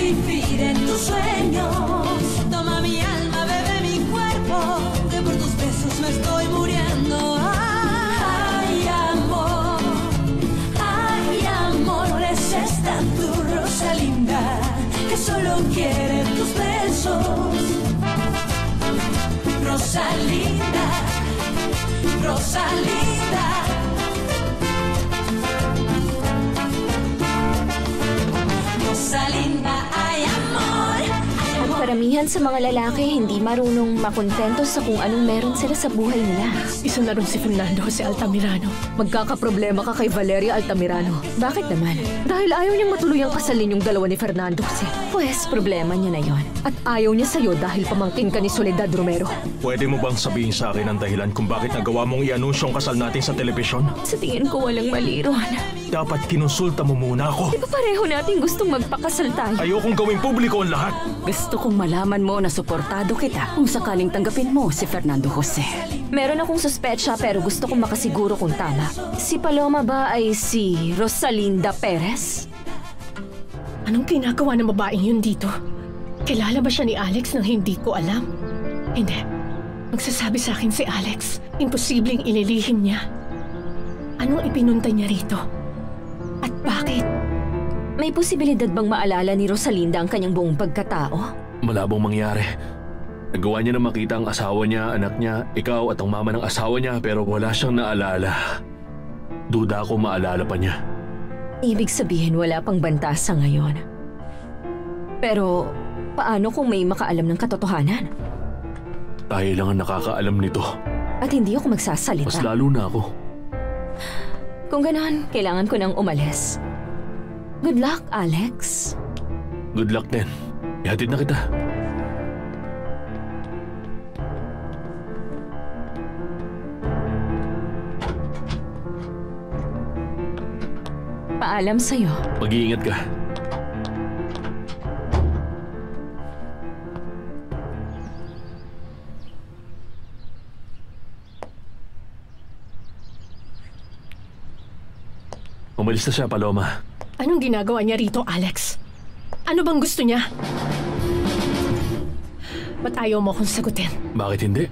vivir en tus sueños. Toma mi alma, bebe mi cuerpo, que por tus besos me estoy muriendo. Ay, amor, es esta tu Rosalinda, que solo quiere tus besos. Rosalinda, Rosalinda. Rosalinda, ay amor. Ang karamihan sa mga lalaki hindi marunong makontento sa kung anong meron sila sa buhay nila. Isa na rin si Fernando Jose Altamirano. Magkakaproblema ka kay Valeria Altamirano. Bakit naman? Dahil ayaw niyang matuluyang kasalin yung dalawa ni Fernando Jose. Pues, problema niya na yon. At ayaw niya sa'yo dahil pamangkin ka ni Soledad Romero. Pwede mo bang sabihin sa akin ang dahilan kung bakit nagawa mong i-anunsyo ang kasal natin sa telebisyon? Sa tingin ko walang mali ron. Dapat kinonsulta mo muna ako. Di ba pareho natin gustong magpakasal tayo? Ayokong gawing publiko ang lahat. Gusto kong malaman mo na suportado kita kung sakaling tanggapin mo si Fernando Jose. Meron akong suspetsya pero gusto kong makasiguro kung tama. Si Paloma ba ay si Rosalinda Perez? Anong ginagawa ng babaeng yun dito? Kilala ba siya ni Alex nang hindi ko alam? Hindi. Magsasabi sa akin si Alex. Imposibleng ililihim niya. Anong ipinunta niya rito? At bakit? May posibilidad bang maalala ni Rosalinda ang kanyang buong pagkatao? Malabong mangyari. Nagawa niya na makita ang asawa niya, anak niya, ikaw at ang mama ng asawa niya pero wala siyang naalala. Duda ako maalala pa niya. Ibig sabihin wala pang banta sa ngayon. Pero paano kung may makaalam ng katotohanan? Tayo lang ang nakakaalam nito. At hindi ako magsasalita. Mas lalo na ako. Kung ganon, kailangan ko nang umalis. Good luck, Alex. Good luck din. Ihatid na kita. Paalam sa'yo. Mag-iingat ka. Umalis na siya, Paloma. Anong ginagawa niya rito, Alex? Ano bang gusto niya? Ba't ayaw mo akong sagutin? Bakit hindi?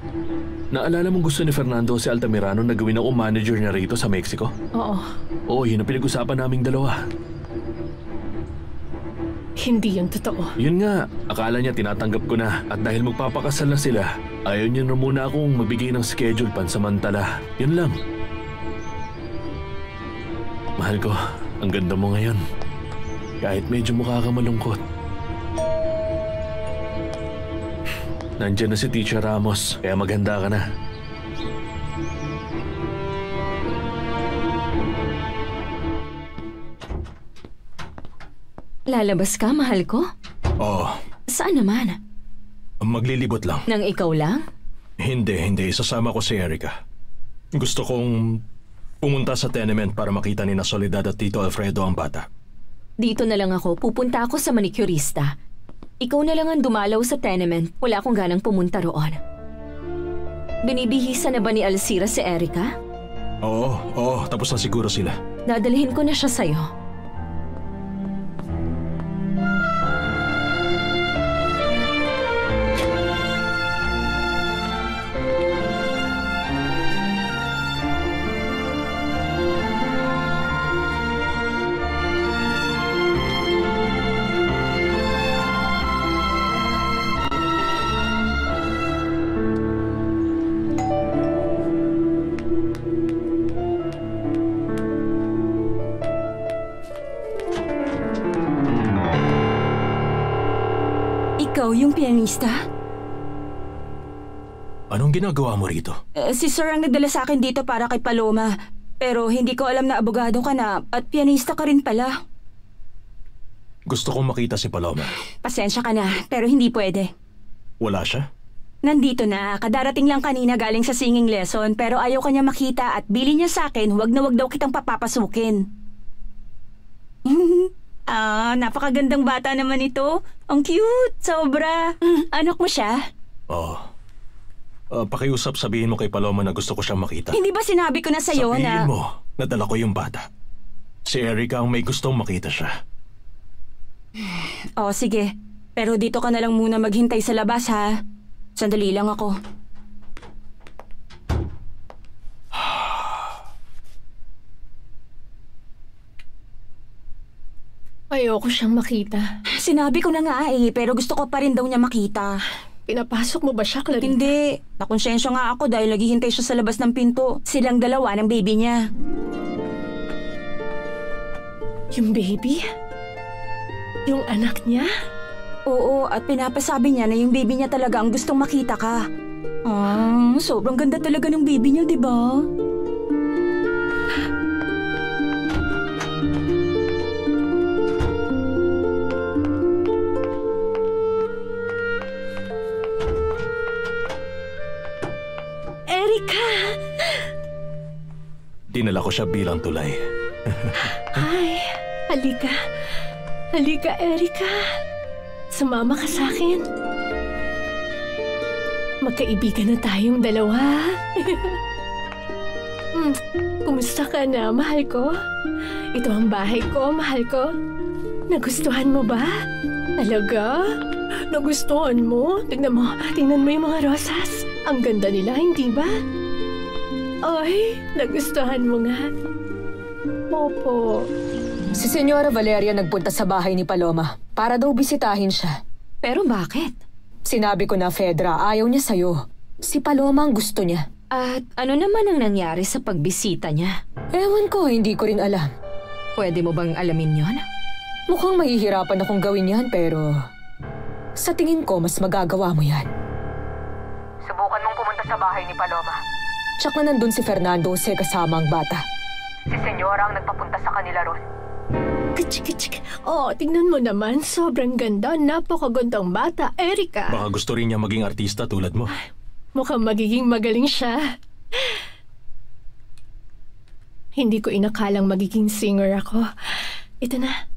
Naalala mong gusto ni Fernando si Altamirano na gawin akong manager niya rito sa Mexico? Oo. Oo, yun ang pinag-usapan naming dalawa. Hindi yun totoo. Yun nga, akala niya tinatanggap ko na at dahil magpapakasal na sila, ayaw niya na muna akong magbigay ng schedule pansamantala. Yun lang. Mahal ko, ang ganda mo ngayon. Kahit medyo mukha ka malungkot. Nandiyan na si Teacher Ramos, kaya maghanda ka na. Lalabas ka, mahal ko? Oo. Saan naman? Maglilibot lang. Nang ikaw lang? Hindi. Sasama ko si Erica. Gusto kong pumunta sa tenement para makita ni na Soledad at Tito Alfredo ang bata. Dito na lang ako. Pupunta ako sa manicurista. Ikaw na lang ang dumalaw sa tenement. Wala akong ganang pumunta roon. Binibihisa na ba ni Alcira si Erica? Oo. Tapos na siguro sila. Dadalhin ko na siya sa'yo. Ikaw yung pianista? Anong ginagawa mo rito? Si Sir ang nagdala sa akin dito para kay Paloma. Pero hindi ko alam na abogado ka na at pianista ka rin pala. Gusto kong makita si Paloma. Pasensya ka na, pero hindi pwede. Wala siya? Nandito na, kadarating lang kanina galing sa singing lesson pero ayaw kanya makita at bili niya sa akin wag na wag daw kitang papapasukin. Napakagandang bata naman ito. Ang cute, sobra. Anak mo siya? Oo. Pakiusap sabihin mo kay Paloma na gusto ko siyang makita. Hindi ba sinabi ko na sa'yo na... Sabihin mo, nadala ko yung bata. Si Erica ang may gustong makita siya. O, sige. Pero dito ka na lang muna maghintay sa labas, ha? Sandali lang ako. Ayoko siyang makita. Sinabi ko na nga pero gusto ko pa rin daw niya makita. Pinapasok mo ba siya, Clarita? Hindi. Nakonsensya nga ako dahil naghihintay siya sa labas ng pinto. Silang dalawa ng baby niya. Yung baby? Yung anak niya? Oo, at pinapasabi niya na yung baby niya talaga ang gustong makita ka. Sobrang ganda talaga ng baby niya, di ba? Erika! Dinala ko siya bilang tulay. Ay, halika. Halika, Erika. Sumama ka sa akin. Magkaibigan na tayong dalawa. Kumusta ka na, mahal ko? Ito ang bahay ko, mahal ko. Nagustuhan mo ba? Talaga? Nagustuhan mo? Tingnan mo yung mga rosas. Ang ganda nila, hindi ba? Ay, nagustuhan mo nga. Opo. Si Senyora Valeria nagpunta sa bahay ni Paloma para daw bisitahin siya. Pero bakit? Sinabi ko na, Fedra, ayaw niya sa'yo. Si Paloma ang gusto niya. At ano naman ang nangyari sa pagbisita niya? Ewan ko, hindi ko rin alam. Pwede mo bang alamin yon? Mukhang mahihirapan akong gawin yan, pero sa tingin ko, mas magagawa mo yan. Subukan mong pumunta sa bahay ni Paloma. Tsak na nandun si Fernando Jose kasama ang bata. Si Senyora ang nagpapunta sa kanila ron. Kachik. Oh, tingnan mo naman. Sobrang ganda. Napakagandang bata, Erika. Baka gusto rin niya maging artista tulad mo. Mukhang magiging magaling siya. Hindi ko inakalang magiging singer ako. Ito na.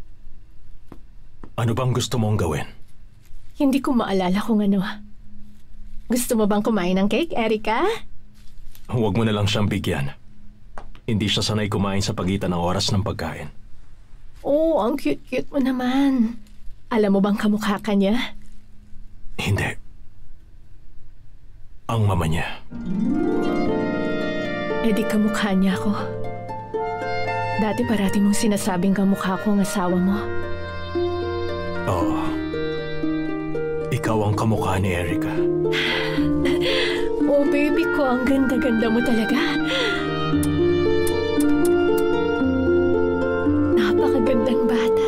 Ano bang gusto mong gawin? Hindi ko maalala kung ano. Gusto mo bang kumain ng cake, Erika? Huwag mo na lang siyang bigyan. Hindi siya sanay kumain sa pagitan ng oras ng pagkain. Oh, ang cute-cute mo naman. Alam mo bang kamukha ka niya? Hindi. Ang mama niya. Eh di kamukha niya ako. Dati parati mong sinasabing kamukha ko ang asawa mo. Oo. Ikaw ang kamukha ni Erika. Oh, baby ko, ang ganda-ganda mo talaga. Napakagandang bata.